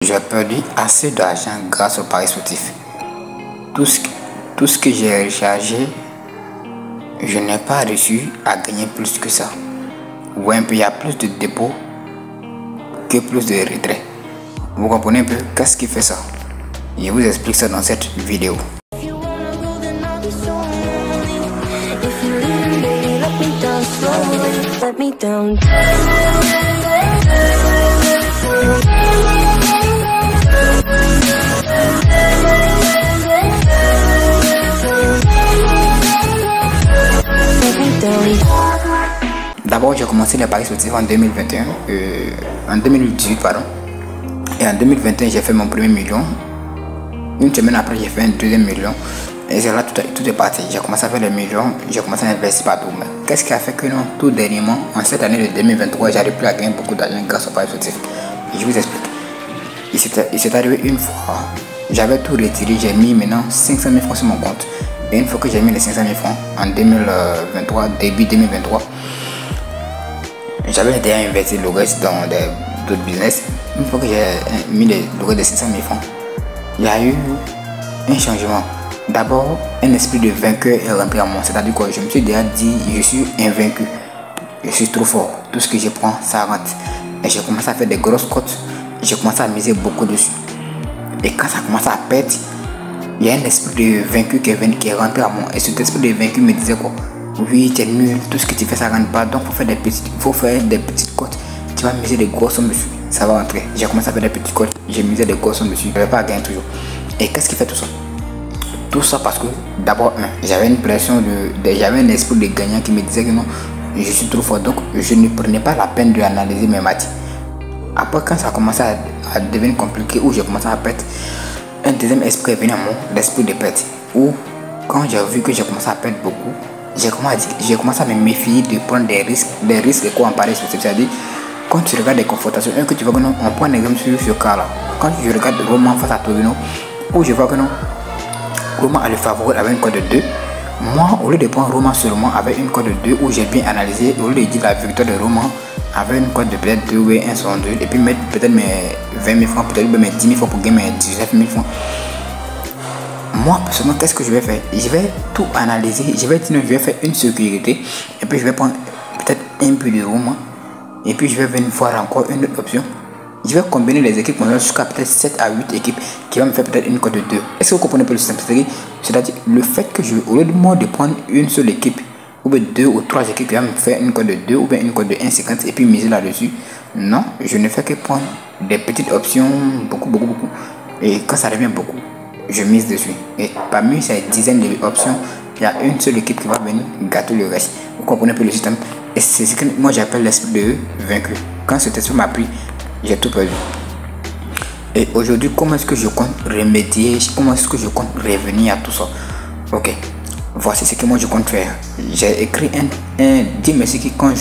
J'ai perdu assez d'argent grâce au paris sportif. Tout ce que j'ai rechargé, je n'ai pas réussi à gagner plus que ça. Ou un peu, il y a plus de dépôts que plus de retraits. Vous comprenez un peu qu'est-ce qui fait ça? Je vous explique ça dans cette vidéo. D'abord, j'ai commencé les paris sportifs en 2021, en 2018 pardon, et en 2021 j'ai fait mon premier million. Une semaine après j'ai fait un deuxième million et c'est là tout est parti. J'ai commencé à faire des millions, j'ai commencé à investir partout. Mais qu'est-ce qui a fait que non, tout dernièrement, en cette année de 2023, j'arrive plus à gagner beaucoup d'argent grâce au paris sportif? Je vous explique. Il s'est arrivé une fois, j'avais tout retiré, j'ai mis maintenant 500 000 francs sur mon compte. Et une fois que j'ai mis les 500 000 francs en 2023, début 2023, j'avais déjà investi le reste dans d'autres business. Une fois que j'ai mis le reste de 500 000 francs, il y a eu un changement. D'abord, un esprit de vainqueur est rentré en moi. C'est-à-dire que je me suis déjà dit, je suis invaincu. Je suis trop fort. Tout ce que je prends, ça rentre. Et j'ai commencé à faire des grosses cotes. J'ai commencé à miser beaucoup dessus. Et quand ça a commencé à perdre, il y a un esprit de vaincu qui est rentré en moi. Et cet esprit de vaincu me disait quoi? Oui, tu es nul, tout ce que tu fais ça rentre pas, donc faut faire des petites cotes. Tu vas miser des grosses sommes dessus, ça va rentrer. J'ai commencé à faire des petites cotes, j'ai misé des grosses sommes dessus, je ne vais pas gagner toujours. Et qu'est-ce qui fait tout ça? Tout ça parce que d'abord, j'avais une pression, j'avais un esprit de gagnant qui me disait que non, je suis trop fort, donc je ne prenais pas la peine d'analyser mes maths. Après, quand ça a commencé à devenir compliqué, où j'ai commencé à perdre, un deuxième esprit est venu à moi, l'esprit de perte. Où quand j'ai vu que j'ai commencé à perdre beaucoup, j'ai commencé à me méfier de prendre des risques quoi en paris sportif. C'est-à-dire, quand tu regardes des confrontations, que tu vois que non, on prend un exemple sur ce cas là. Quand je regarde Roman face à Torino, où je vois que non, Roman a le favori avec une cote de 2. Moi, au lieu de prendre Roman seulement avec une cote de 2, où j'ai bien analysé, au lieu de dire la victoire de Roman avec une cote de peut-être 2 ou 1 sur 2, et puis mettre peut-être mes 20 000 francs, peut-être mes 10 000 francs pour gagner mes 19 000 francs. Moi, personnellement, qu'est-ce que je vais faire? Je vais tout analyser. Je vais faire une sécurité. Et puis, je vais prendre peut-être un peu de Roman. Et puis, je vais venir voir encore une autre option. Je vais combiner les équipes jusqu'à peut-être 7 à 8 équipes qui vont me faire peut-être une cote de 2. Est-ce que vous comprenez un peu le système? C'est-à-dire, le fait que au lieu de prendre une seule équipe, ou bien 2 ou 3 équipes qui vont me faire une cote de 2 ou bien une cote de 1,50 et puis miser là-dessus. Non, je ne fais que prendre des petites options, beaucoup. Et quand ça revient beaucoup, je mise dessus. Et parmi ces dizaines d'options, il y a une seule équipe qui va venir gâter le reste. Vous comprenez un peu le système? Et c'est ce que moi j'appelle l'esprit de vaincu. Quand cet esprit m'a pris, j'ai tout perdu. Et aujourd'hui, comment est-ce que je compte remédier? Comment est-ce que je compte revenir à tout ça? Ok, voici ce que moi je compte faire. J'ai écrit un Dieu merci que quand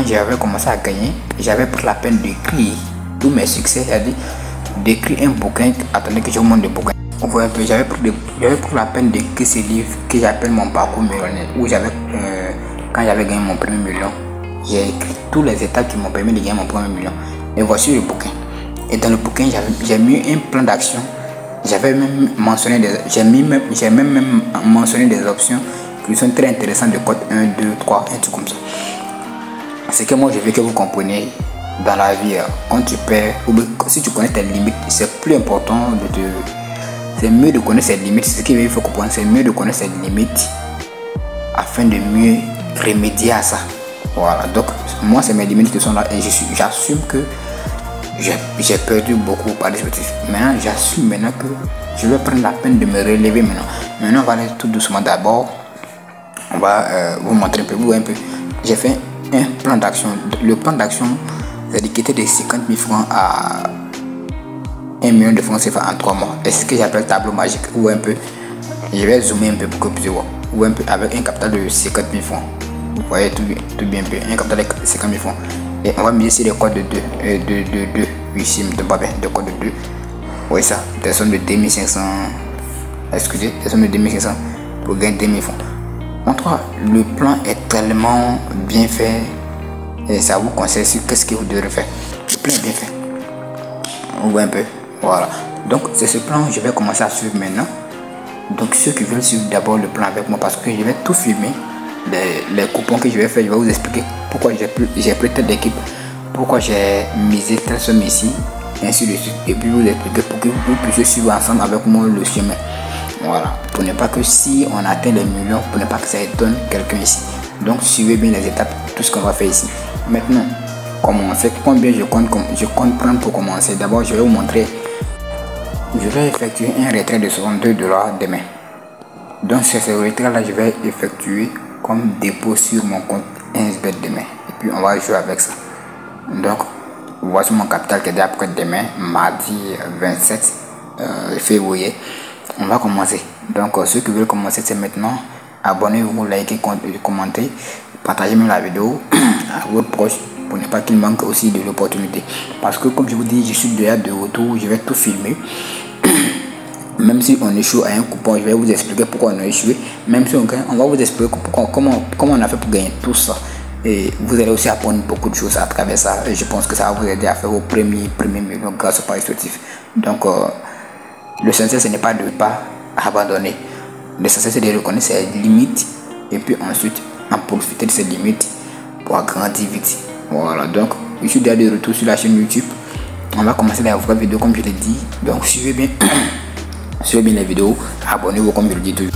j'avais commencé à gagner, j'avais pris la peine d'écrire tous mes succès, c'est-à-dire d'écrire un bouquin. Attendez que je vous montre le bouquin. J'avais pris la peine d'écrire ce livre que j'appelle mon parcours millionnaire, où quand j'avais gagné mon premier million, j'ai écrit toutes les étapes qui m'ont permis de gagner mon premier million. Et voici le bouquin. Et dans le bouquin, j'ai mis un plan d'action. J'avais même mentionné même mentionné des options qui sont très intéressantes de code 1, 2, 3, un truc comme ça. C'est que moi je veux que vous compreniez dans la vie, quand tu perds, ou si tu connais tes limites, c'est plus important c'est mieux de connaître ses limites. C'est ce qu'il faut comprendre, c'est mieux de connaître ses limites afin de mieux remédier à ça. Voilà, donc moi c'est mes limites qui sont là et j'assume que j'ai perdu beaucoup par les sportifs. Maintenant j'assume que je vais prendre la peine de me relever maintenant. Maintenant on va aller tout doucement. D'abord on va vous montrer un peu. J'ai fait un plan d'action. Le plan d'action, c'est de quitter de 50 000 francs à 1 million de francs CFA en 3 mois. Et c'est ce que j'appelle tableau magique. Ou un peu, je vais zoomer un peu pour que vous puissiez voir. Ou un peu avec un capital de 50 000 francs. Vous voyez tout bien, un capital de 50 000 francs. Et on va miser sur les codes de 2. Oui, si je ne me trompe pas bien, de codes de 2. Vous voyez ça, des sommes de 2500. Excusez, des sommes de 2500 pour gagner 2000 francs. En tout cas, le plan est tellement bien fait et ça vous conseille sur qu'est-ce que vous devez faire. Le plan est bien fait. on voit un peu. Voilà. Donc c'est ce plan que je vais commencer à suivre maintenant. Donc ceux qui veulent suivre d'abord le plan avec moi, parce que je vais tout filmer, les coupons que je vais faire, je vais vous expliquer pourquoi j'ai pris telle équipe, pourquoi j'ai misé telle somme ici, ainsi de suite, et puis vous expliquer pour que vous puissiez suivre ensemble avec moi le chemin. Voilà, pour ne pas que si on atteint les millions, pour ne pas que ça étonne quelqu'un ici. Donc suivez bien les étapes, tout ce qu'on va faire ici. Maintenant, commencer, combien je compte prendre pour commencer. D'abord, je vais vous montrer. Je vais effectuer un retrait de 62 $ demain. Donc c'est ce retrait là, je vais effectuer comme dépôt sur mon compte 1xBet demain. Et puis on va jouer avec ça. Donc voici mon capital qui est après demain, mardi 27 février. On va commencer. Donc ceux qui veulent commencer, c'est maintenant. Abonnez-vous, likez, commentez, partagez même la vidéo à votre proche pour ne pas qu'il manque aussi de l'opportunité. Parce que comme je vous dis, je suis déjà de retour, je vais tout filmer. Même si on échoue à un coupon, je vais vous expliquer pourquoi on a échoué. Même si on gagne, on va vous expliquer comment on a fait pour gagner tout ça. Et vous allez aussi apprendre beaucoup de choses à travers ça. Et je pense que ça va vous aider à faire vos premiers millions grâce au paris sportif. Donc l'essentiel, ce n'est pas de ne pas abandonner. L'essentiel, c'est de reconnaître ses limites et puis ensuite en profiter de ces limites pour agrandir vite. Voilà, donc je suis déjà de retour sur la chaîne YouTube. On va commencer la vraie vidéo comme je l'ai dit. Donc suivez bien, suivez bien les vidéos, abonnez-vous comme je le dis toujours.